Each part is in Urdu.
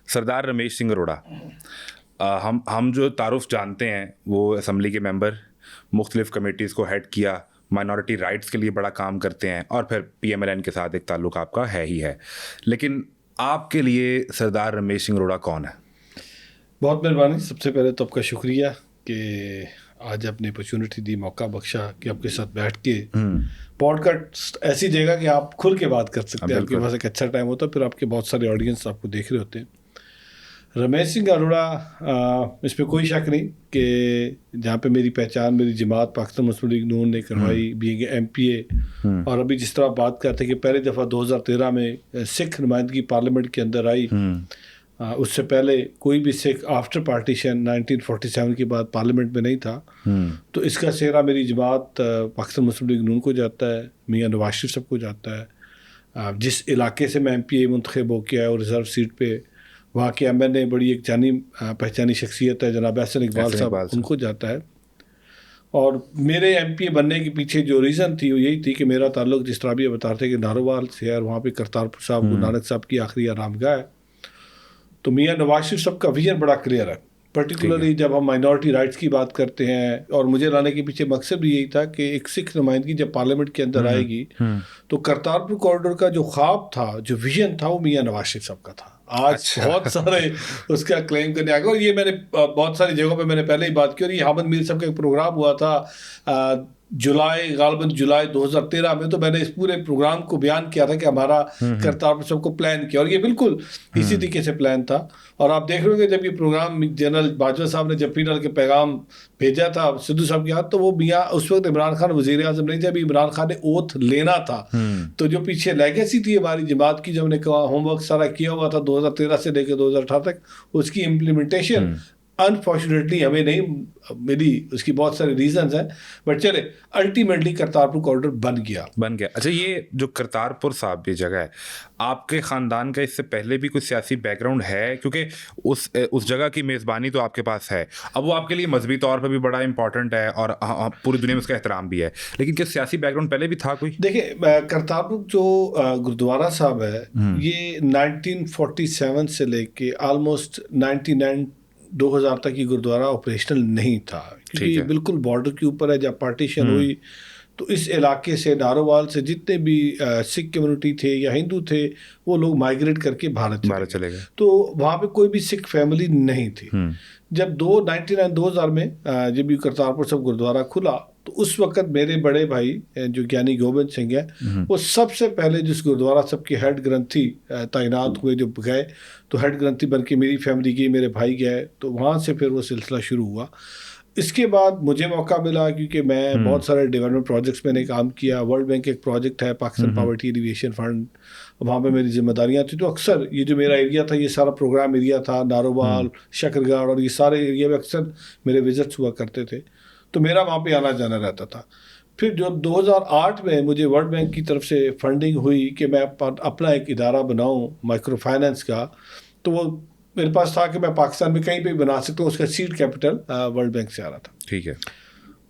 سردار رمیش سنگھ اروڑا، ہم جو تعارف جانتے ہیں وہ اسمبلی کے ممبر، مختلف کمیٹیز کو ہیڈ کیا، مائنورٹی رائٹس کے لیے بڑا کام کرتے ہیں، اور پھر پی ایم ایل این کے ساتھ ایک تعلق آپ کا ہے ہی ہے. لیکن آپ کے لیے سردار رمیش سنگھ اروڑا کون ہے؟ بہت مہربانی. سب سے پہلے تو آپ کا شکریہ کہ آج آپ نے اپرچونٹی دی، موقع بخشا کہ آپ کے ساتھ بیٹھ کے پوڈ کاسٹ ایسی جگہ کہ آپ کھل کے بات کر سکتے ہیں. آپ کے پاس ایک اچھا ٹائم ہوتا ہے، پھر آپ کے بہت سارے آڈینس آپ کو دیکھ رہے ہوتے ہیں. رمیش سنگھ اروڑا، اس پہ کوئی شک نہیں کہ جہاں پہ میری پہچان میری جماعت پاکستان مسلم لیگ نون نے کروائی، بینگ ایم پی اے، اور ابھی جس طرح بات کرتے ہیں کہ پہلی دفعہ 2013 میں سکھ نمائندگی پارلیمنٹ کے اندر آئی. اس سے پہلے کوئی بھی سکھ آفٹر پارٹیشن 1947 کے بعد پارلیمنٹ میں نہیں تھا. تو اس کا سہرا میری جماعت پاکستان مسلم لیگ نون کو جاتا ہے، میاں نواز شریف صاحب کو جاتا ہے. جس علاقے سے میں ایم پی اے منتخب ہو کے آیا اور ریزرو سیٹ پہ، وہاں کے ایم این اے بڑی ایک جانی پہچانی شخصیت ہے جناب احسن اقبال صاحب، ان کو جاتا ہے. اور میرے ایم پی اے بننے کے پیچھے جو ریزن تھی وہ یہی تھی کہ میرا تعلق جس طرح بھی بتا رہے تھے کہ نارووال سے ہے، اور وہاں پہ کرتارپور صاحب گرو نانک صاحب کی آخری آرام گاہ ہے. تو میاں نواز شریف صاحب کا ویژن بڑا کلیئر ہے، پرٹیکولرلی جب ہم مائنورٹی رائٹس کی بات کرتے ہیں. اور مجھے لانے کے پیچھے مقصد بھی یہی تھا کہ ایک سکھ نمائندگی جب پارلیمنٹ کے اندر آئے گی تو کرتارپور کوریڈور کا جو خواب تھا، جو ویژن تھا، وہ میاں نواز شریف صاحب کا تھا. آج بہت سارے اس کا کلیم کرنے آ گئے. اور یہ میں نے بہت ساری جگہوں پہ میں نے پہلے ہی بات کی، اور یہ حامد میر صاحب کا ایک پروگرام ہوا تھا غالباً جولائی 2013 میں، تو میں نے اس پورے پروگرام کو بیان کیا تھا کہ ہمارا کرتارپور صاحب کو پلان کیا، اور یہ بالکل اسی طریقے سے پلان تھا. اور آپ دیکھ رہے ہوں گے جب یہ پروگرام جنرل باجوہ صاحب نے جب پی ڈال کے پیغام بھیجا تھا سدھو صاحب کے ہاتھ، تو وہ میاں اس وقت عمران خان وزیر اعظم نہیں تھے، ابھی عمران خان نے اوتھ لینا تھا. تو جو پیچھے لیگیسی تھی ہماری جماعت کی، جو ہم نے ہوم ورک سارا کیا ہوا تھا 2013 سے لے کے 2018 تک، اس کی امپلیمنٹیشن انفارچونیٹلی ہمیں نہیں ملی. اس کی بہت سارے ریزنز ہیں، بٹ چلے الٹیمیٹلی کرتارپور کوریڈور بن گیا. اچھا، یہ جو کرتارپور صاحب یہ جگہ ہے، آپ کے خاندان کا اس سے پہلے بھی کوئی سیاسی بیک گراؤنڈ ہے؟ کیونکہ اس جگہ کی میزبانی تو آپ کے پاس ہے، اب وہ آپ کے لیے مذہبی طور پہ بھی بڑا امپورٹنٹ ہے اور پوری دنیا میں اس کا احترام بھی ہے، لیکن کیا سیاسی بیک گراؤنڈ پہلے بھی تھا کوئی؟ دیکھیں، کرتارپور جو گرودوارا صاحب ہے، یہ 1947 سے لے کے آلموسٹ 2000 تک یہ گرودوارا آپریشنل نہیں تھا، کیونکہ یہ بالکل بارڈر کے اوپر ہے. جب پارٹیشن ہوئی تو اس علاقے سے نارووال سے جتنے بھی سکھ کمیونٹی تھے یا ہندو تھے، وہ لوگ مائیگریٹ کر کے بھارت چلے گئے. تو وہاں پہ کوئی بھی سکھ فیملی نہیں تھی. جب 2000 میں جب یہ کرتارپور صاحب گرودوارا کھلا، تو اس وقت میرے بڑے بھائی جو گیانی گوبند سنگھ ہیں، وہ سب سے پہلے جس گرودوارا صاحب کے ہیڈ گرنتھی تعینات ہوئے، جو گئے تو ہیڈ گرنتھی بن کے میری فیملی گئی، میرے بھائی گئے، تو وہاں سے پھر وہ سلسلہ شروع ہوا. اس کے بعد مجھے موقع ملا کیونکہ میں بہت سارے ڈیولپمنٹ پروجیکٹس میں نے کام کیا. ورلڈ بینک ایک پروجیکٹ ہے پاکستان پاورٹی ایلیویشن فنڈ، وہاں پہ میری ذمہ داریاں تھیں. تو اکثر یہ جو میرا ایریا تھا، یہ سارا پروگرام ایریا تھا، نارووال، شکرگڑھ، اور یہ سارے ایریا میں اکثر میرے وزٹس ہوا کرتے تھے، تو میرا وہاں پہ آنا جانا رہتا تھا. پھر جو 2008 میں مجھے ورلڈ بینک کی طرف سے فنڈنگ ہوئی کہ میں اپنا ایک ادارہ بناؤں مائکرو فائننس کا، تو وہ میرے پاس تھا کہ میں پاکستان میں کہیں پہ بھی بنا سکتا ہوں. اس کا سیڈ کیپٹل ورلڈ بینک سے آ رہا تھا. ٹھیک ہے.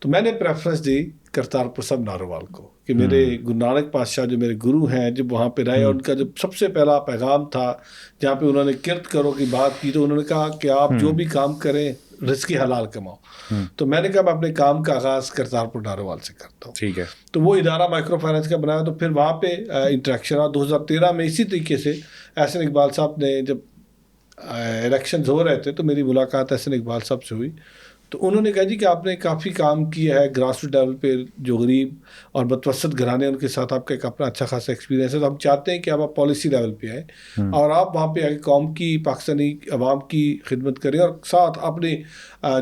تو میں نے پریفرنس دی کرتارپور صاحب نارووال کو، کہ میرے گرو نانک پادشاہ جو میرے گرو ہیں جب وہاں پہ رہے، اور ان کا جو سب سے پہلا پیغام تھا جہاں پہ انہوں نے کرت کرو کی بات کی، تو انہوں نے کہا کہ آپ جو بھی کام کریں رزق حلال کماؤ. تو میں نے کہا میں اپنے کام کا آغاز کرتارپور نارووال سے کرتا ہوں. ٹھیک ہے. تو وہ ادارہ مائکرو فائننس کا بنایا. تو پھر وہاں پہ انٹریکشن رہا 2013 میں. اسی طریقے سے احسن اقبال صاحب نے جب الیکشنز ہو رہے تھے تو میری ملاقات احسن اقبال صاحب سے ہوئی. تو انہوں نے کہا جی کہ آپ نے کافی کام کیا ہے گراس روٹ لیول پہ، جو غریب اور متوسط گھرانے ان کے ساتھ آپ کا ایک اپنا اچھا خاصا ایکسپیرینس ہے، تو ہم چاہتے ہیں کہ آپ پالیسی لیول پہ آئیں اور آپ وہاں پہ آ کے قوم کی، پاکستانی عوام کی خدمت کریں، اور ساتھ اپنے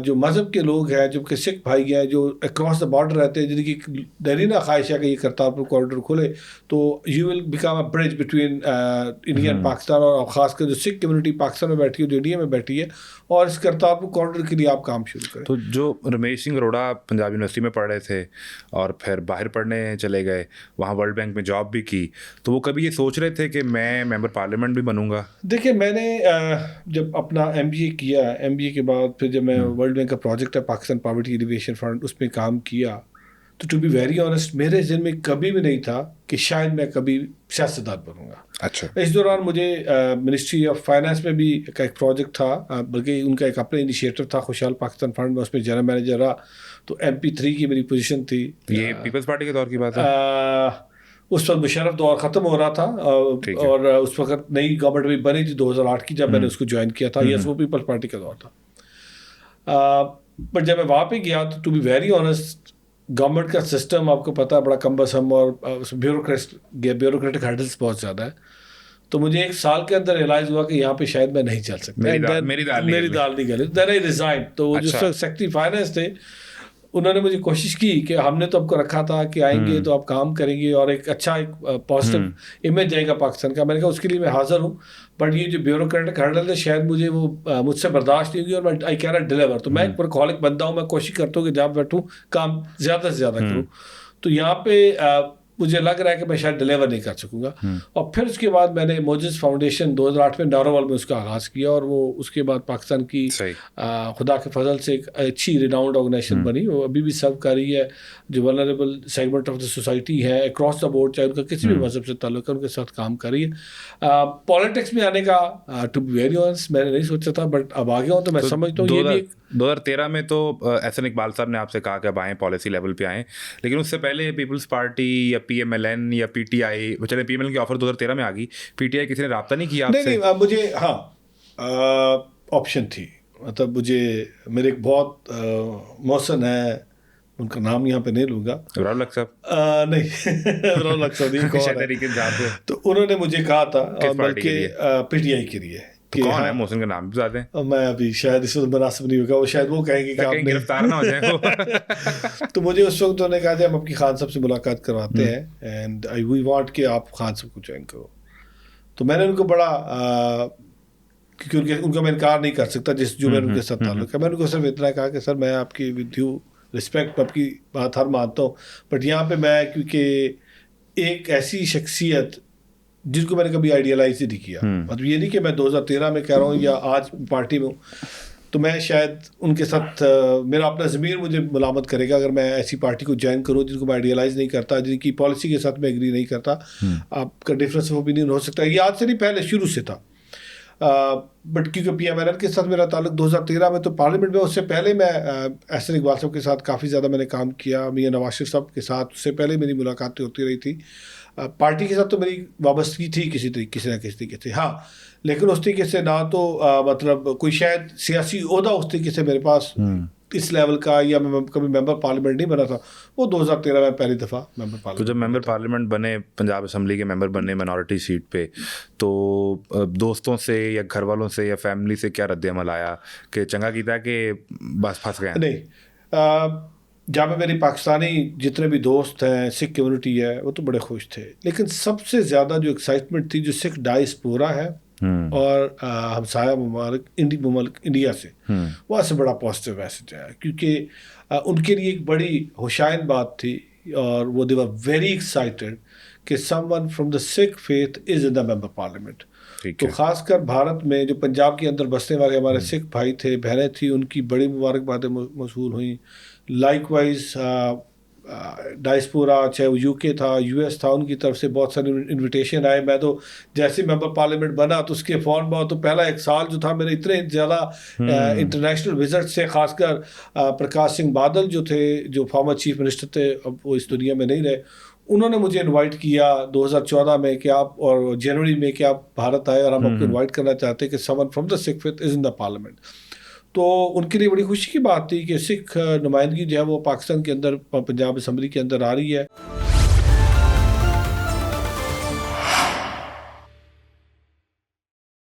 جو مذہب کے لوگ ہیں، جو کہ سکھ بھائی ہیں جو اکراس دا بارڈر رہتے ہیں، جن کی دہرینہ خواہش ہے کہ یہ کرتارپور کوریڈور کھلے، تو you will become a bridge between India and Pakistan, اور خاص کر جو سکھ کمیونٹی پاکستان میں بیٹھی ہے، جو انڈیا میں بیٹھی ہے، اور اس کرتارپور کوریڈور کے لیے آپ کام شروع کریں. تو جو رمیش سنگھ اروڑا پنجاب یونیورسٹی میں پڑھ رہے تھے اور پھر باہر پڑھنے چلے گئے، وہاں ورلڈ بینک میں جاب بھی کی، تو وہ کبھی یہ سوچ رہے تھے کہ میں ممبر پارلیمنٹ بھی بنوں گا؟ دیکھیں، میں نے جب اپنا ایم بی اے کیا، ایم بی اے کے بعد پھر جب میں ورلڈ بینک کا پروجیکٹ ہے پاکستان پاورٹی ایلیویشن فنڈ، اس میں کام کیا، تو ٹو بی ویری آنیسٹ میرے ذہن میں کبھی بھی نہیں تھا کہ شاید میں کبھی سیاستدان بنوں گا. اچھا. اس دوران مجھے منسٹری آف فائنانس میں بھی ایک پروجیکٹ تھا, بلکہ ان کا ایک اپنا انیشیٹو تھا خوشحال پاکستان فنڈ میں, اس میں جنرل مینیجر رہا. تو MP3 کی میری پوزیشن تھی. یہ پیپلز پارٹی کے دور کی بات ہے. اس وقت مشرف دور ختم ہو رہا تھا, اور اس وقت نئی گورنمنٹ بھی بنی تھی 2008 کی جب میں نے اس کو جوائن کیا تھا. یس وہ پیپلز پارٹی کا دور تھا. بٹ جب میں وہاں پہ گیا تو to be very honest government کا سسٹم آپ کو پتا ہے بڑا کمبسم, اور بیوروکریٹک ہرڈلس بہت زیادہ ہے. تو مجھے 1 سال کے اندر ریئلائز ہوا کہ یہاں پہ شاید میں نہیں چل سکتا, میری دال نہیں گلی. دین آئی ریزائن. تو وہ جو سیکٹری فائنانس تھے انہوں نے مجھے کوشش کی کہ ہم نے تو آپ کو رکھا تھا کہ آئیں گے تو آپ کام کریں گے اور ایک اچھا ایک پازیٹیو امیج جائے گا پاکستان کا. میں نے کہا اس کے لیے میں حاضر ہوں, بٹ یہ جو بیوروکریٹک ہرڈل ہے شاید مجھے وہ مجھ سے برداشت نہیں ہوگی, اور میں آئی کین ناٹ ڈیلیور. تو میں ایک ورکہولک بندہ ہوں, میں کوشش کرتا ہوں کہ جہاں بیٹھوں کام زیادہ سے زیادہ کروں. تو یہاں پہ مجھے لگ رہا ہے کہ میں شاید ڈیلیور نہیں کر سکوں گا. اور پھر اس کے بعد میں نے موجز فاؤنڈیشن 2008 میں ناروول میں اس کا آغاز کیا, اور وہ اس کے بعد پاکستان کی خدا کے فضل سے ایک اچھی ریناؤنڈ آرگنائزیشن بنی. وہ ابھی بھی سرو کر رہی ہے جو vulnerable segment of the society ہے اکراس دا بورڈ, چاہے ان کا کسی بھی مذہب سے تعلق ہے, ان کے ساتھ کام کر رہی ہے. پالیٹکس میں آنے کا ٹو بی ویری آنیسٹ میں نے نہیں سوچا تھا, بٹ اب آ گیا ہوں. تو میں سمجھتا ہوں یہ بھی 2013 میں تو احسن اقبال صاحب نے آپ سے کہا کہ اب آئیں پالیسی لیول پہ آئیں, لیکن اس سے پہلے پیپلز پارٹی یا PMLN یا PTI, چلے PMLN کی آفر 2013 میں آ گئی, PTI کسی نے رابطہ نہیں کیا آپ سے؟ نہیں, مجھے آپشن تھی. مطلب مجھے میرے ایک بہت محسن ہے, ان کا نام یہاں پہ نہیں لوں گا, ابراہیم الحق صاحب نہیں, ابراہیم الحق صاحب, تو انہوں نے مجھے کہا تھا بلکہ PTI کے لیے. کون ہے محسن کا نام بھی بتا دیں. میں ابھی شاید اس وقت مناسب نہیں ہوگا, وہ شاید وہ کہیں گے کہ آپ گرفتار نہ ہو جائیں. تو مجھے اس وقت انہوں نے کہا تھا ہم آپ کی خان صاحب سے ملاقات کرواتے ہیں, اینڈ وی وانٹ کہ آپ خان صاحب کو جوائن کرو. تو میں نے ان کو بڑا, کیونکہ ان کا میں انکار نہیں کر سکتا جو میں ان کے ساتھ تعلق ہے. میں نے ان کو صرف اتنا کہا کہ سر میں آپ کی ود یو رسپیکٹ آپ کی بات ہر مانتا ہوں, بٹ یہاں پہ میں کیونکہ ایک ایسی شخصیت جن کو میں نے کبھی آئیڈیالائز ہی نہیں کیا, مطلب یہ نہیں کہ میں 2013 میں کہہ رہا ہوں یا آج پارٹی میں ہوں, تو میں شاید ان کے ساتھ میرا اپنا ضمیر مجھے ملامت کرے گا اگر میں ایسی پارٹی کو جوائن کروں جن کو میں آئیڈیالائز نہیں کرتا, جن کی پالیسی کے ساتھ میں ایگری نہیں کرتا. آپ کا ڈفرینس آف اوپینین ہو سکتا ہے, یہ آج سے نہیں پہلے شروع سے تھا. بٹ کیونکہ PMLN کے ساتھ میرا تعلق 2013 میں, تو پارلیمنٹ میں اس سے پہلے میں احسن اقبال صاحب کے ساتھ کافی زیادہ میں نے کام کیا, میاں نواز شریف صاحب کے ساتھ اس سے پہلے میری ملاقاتیں ہوتی رہی تھی. پارٹی کے ساتھ تو میری وابستگی تھی کسی طریقے سے نہ کسی طریقے سے, ہاں, لیکن اس طریقے سے نہ تو مطلب کوئی شاید سیاسی عہدہ اس طریقے سے میرے پاس اس لیول کا, یا میں کبھی ممبر پارلیمنٹ نہیں بنا تھا. وہ 2013 میں پہلی دفعہ ممبر پارلیمنٹ. تو جب ممبر پارلیمنٹ بنے, پنجاب اسمبلی کے ممبر بنے منارٹی سیٹ پہ, تو دوستوں سے یا گھر والوں سے یا فیملی سے کیا رد عمل آیا کہ چنگا کیتا کہ بس پھنس گئے؟ نہیں, جہاں پہ میری پاکستانی جتنے بھی دوست ہیں, سکھ کمیونٹی ہے, وہ تو بڑے خوش تھے. لیکن سب سے زیادہ جو ایکسائٹمنٹ تھی جو سکھ ڈائسپورا ہے اور ہمسایہ ممالک انڈیا سے, وہاں سے بڑا پازیٹیو میسج آیا, کیونکہ ان کے لیے ایک بڑی خوشائن بات تھی, اور وہ دے ور ویری ایکسائٹیڈ کہ someone from the Sikh faith is in the member parliament. تو خاص کر بھارت میں جو پنجاب کے اندر بسنے والے ہمارے سکھ بھائی تھے, بہنیں تھیں, ان کی بڑی مبارکبادیں موصول ہوئیں. لائک وائز ڈائسپورا, چاہے وہ UK تھا, US تھا, ان کی طرف سے بہت سارے انویٹیشن آئے. میں تو جیسے ممبر پارلیمنٹ بنا تو اس کے فوراً بعد تو پہلا 1 سال جو تھا میرے اتنے زیادہ انٹرنیشنل وزٹ سے, خاص کر پرکاش سنگھ بادل جو تھے, جو فارمر چیف منسٹر تھے, اب وہ اس دنیا میں نہیں رہے, انہوں نے مجھے انوائٹ کیا 2014 میں کہ آپ, اور جنوری میں کہ آپ بھارت آئے اور ہم آپ کو انوائٹ کرنا چاہتے ہیں کہ someone from the Sikh faith is in the parliament. تو ان کے لیے بڑی خوشی کی بات تھی کہ سکھ نمائندگی جو ہے وہ پاکستان کے اندر, پنجاب اسمبلی کے اندر آ رہی ہے.